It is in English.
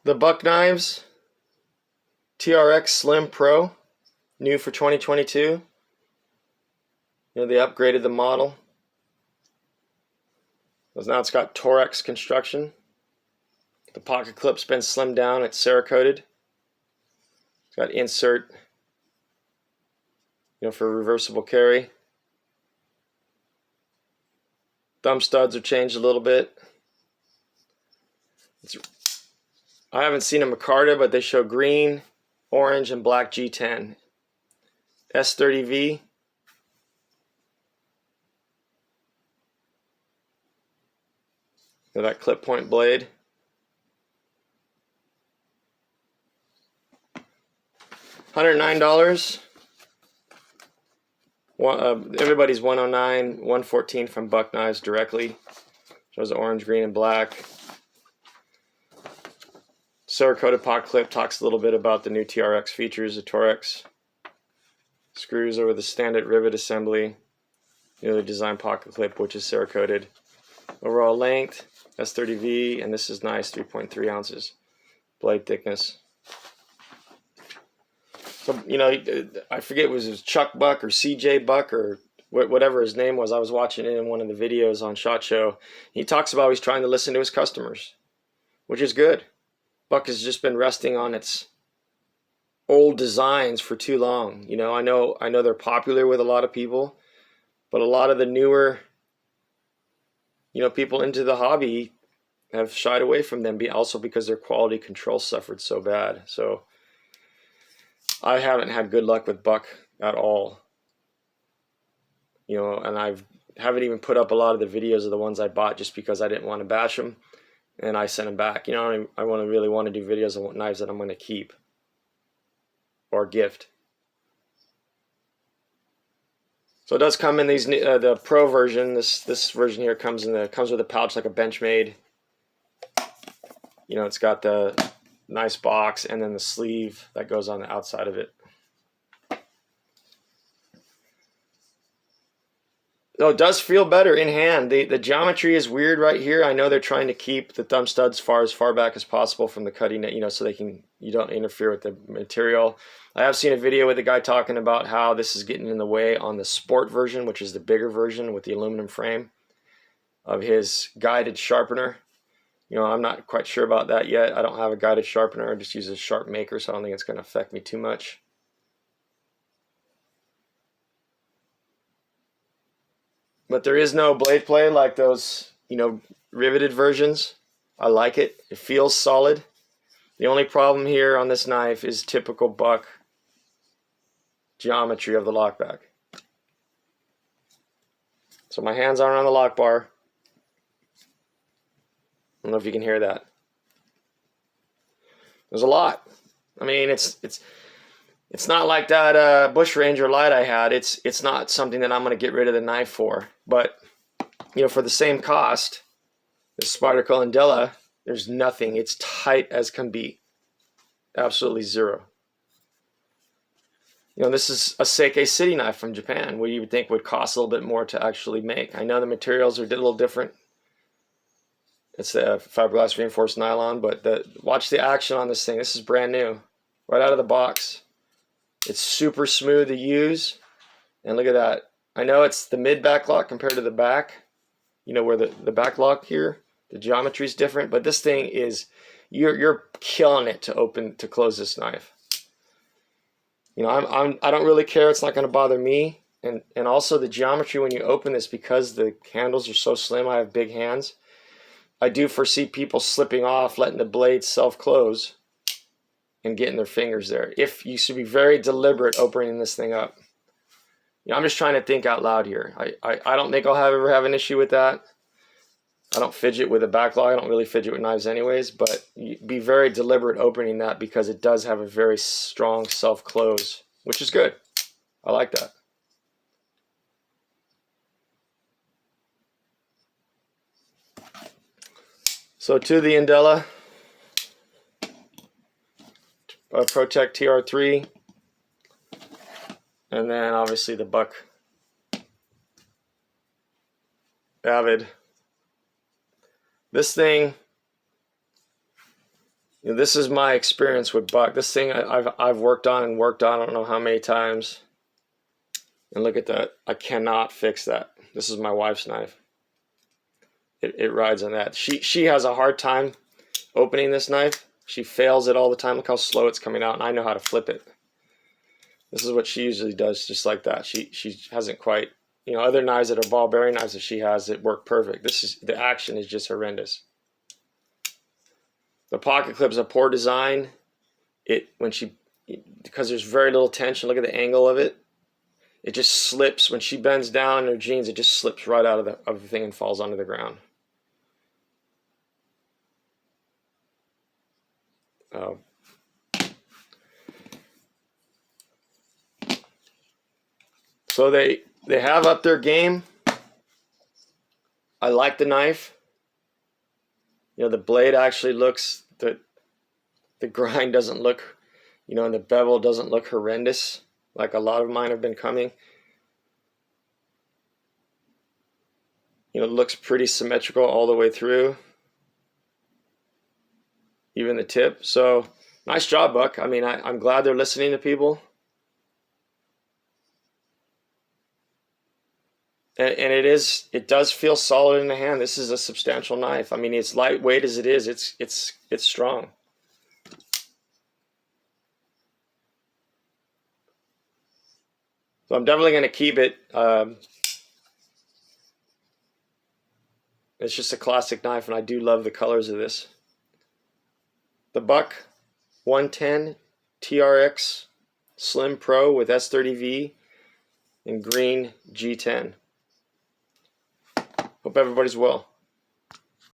The Buck Knives TRX Slim Pro, new for 2022. You know, they upgraded the model. Now it's got Torx construction. The pocket clip's been slimmed down. It's Cerakoted. It's got insert, you know, for reversible carry. Thumb studs are changed a little bit. I haven't seen a micarta, but they show green, orange, and black G10 S30V. That clip point blade. $109. Everybody's $109, $114 from Buck Knives directly. Shows orange, green, and black. Cerakote Pocket Clip talks a little bit about the new TRX features, the Torx. Screws over the standard rivet assembly. You know, the design pocket clip, which is Cerakoted. Overall length, S30V, and this is nice, 3.3 ounces. Blade thickness. So, you know, I forget, was it Chuck Buck or CJ Buck or whatever his name was. I was watching it in one of the videos on SHOT Show. He talks about he's trying to listen to his customers, which is good. Buck has just been resting on its old designs for too long. You know, I know they're popular with a lot of people, but a lot of the newer, you know, people into the hobby have shied away from them, also because their quality control suffered so bad. So I haven't had good luck with Buck at all. You know, and haven't even put up a lot of the videos of the ones I bought just because I didn't want to bash them, and I sent them back. You know, I really want to do videos on knives that I'm going to keep or gift. So it does come in these the Pro version. This version here comes with a pouch like a Benchmade. You know, it's got the nice box and then the sleeve that goes on the outside of it. No, it does feel better in hand. The geometry is weird right here. I know they're trying to keep the thumb studs as far back as possible from the cutting, you know, so you don't interfere with the material. I have seen a video with a guy talking about how this is getting in the way on the Sport version, which is the bigger version with the aluminum frame, of his guided sharpener. You know, I'm not quite sure about that yet. I don't have a guided sharpener. I just use a sharp maker, so I don't think it's going to affect me too much. But there is no blade play like those, you know, riveted versions. I like it. It feels solid. The only problem here on this knife is typical Buck geometry of the lockback. So my hands aren't on the lock bar. I don't know if you can hear that. There's a lot. I mean, it's not like that Bush Ranger light I had. It's not something that I'm going to get rid of the knife for. But, you know, for the same cost, the Spyderco Indela, there's nothing. It's tight as can be. Absolutely zero. You know, this is a Seike City knife from Japan, what you would think would cost a little bit more to actually make. I know the materials are a little different. It's the fiberglass reinforced nylon, but watch the action on this thing. This is brand new, right out of the box. It's super smooth to use, and look at that. I know it's the mid back lock compared to the back, you know, where the back lock here, the geometry is different, but this thing is, you're killing it to close this knife. You know, I don't really care. It's not going to bother me, and also the geometry when you open this, because the handles are so slim. I have big hands. I do foresee people slipping off, letting the blade self-close and getting their fingers there. If you should be very deliberate opening this thing up. You know, I'm just trying to think out loud here. I don't think I'll ever have an issue with that. I don't fidget with a backlog. I don't really fidget with knives anyways, but be very deliberate opening that, because it does have a very strong self-close, which is good. I like that. So to the Indela ProTech TR3, and then obviously the Buck Avid. This thing You know, this is my experience with Buck. This thing I've worked on and worked on I don't know how many times. And look at that. I cannot fix that. This is my wife's knife. It rides on that. She has a hard time opening this knife. She fails it all the time. Look how slow it's coming out, and I know how to flip it. This is what she usually does, just like that. She hasn't quite, you know, other knives that are ball bearing knives that she has that work perfect. This is, the action is just horrendous. The pocket clip is a poor design. Because there's very little tension, look at the angle of it. It just slips when she bends down in her jeans. It just slips right out of the thing and falls onto the ground. So they have up their game. I like the knife. You know, the blade actually looks, the grind doesn't look, you know, and the bevel doesn't look horrendous like a lot of mine have been coming. You know, it looks pretty symmetrical all the way through, even the tip. So nice job, Buck. I mean, I'm glad they're listening to people. And it does feel solid in the hand. This is a substantial knife. I mean, it's lightweight as it is. It's strong. So I'm definitely going to keep it. It's just a classic knife, and I do love the colors of this. The Buck 110 TRX Slim Pro with S30V in green G10. Hope everybody's well.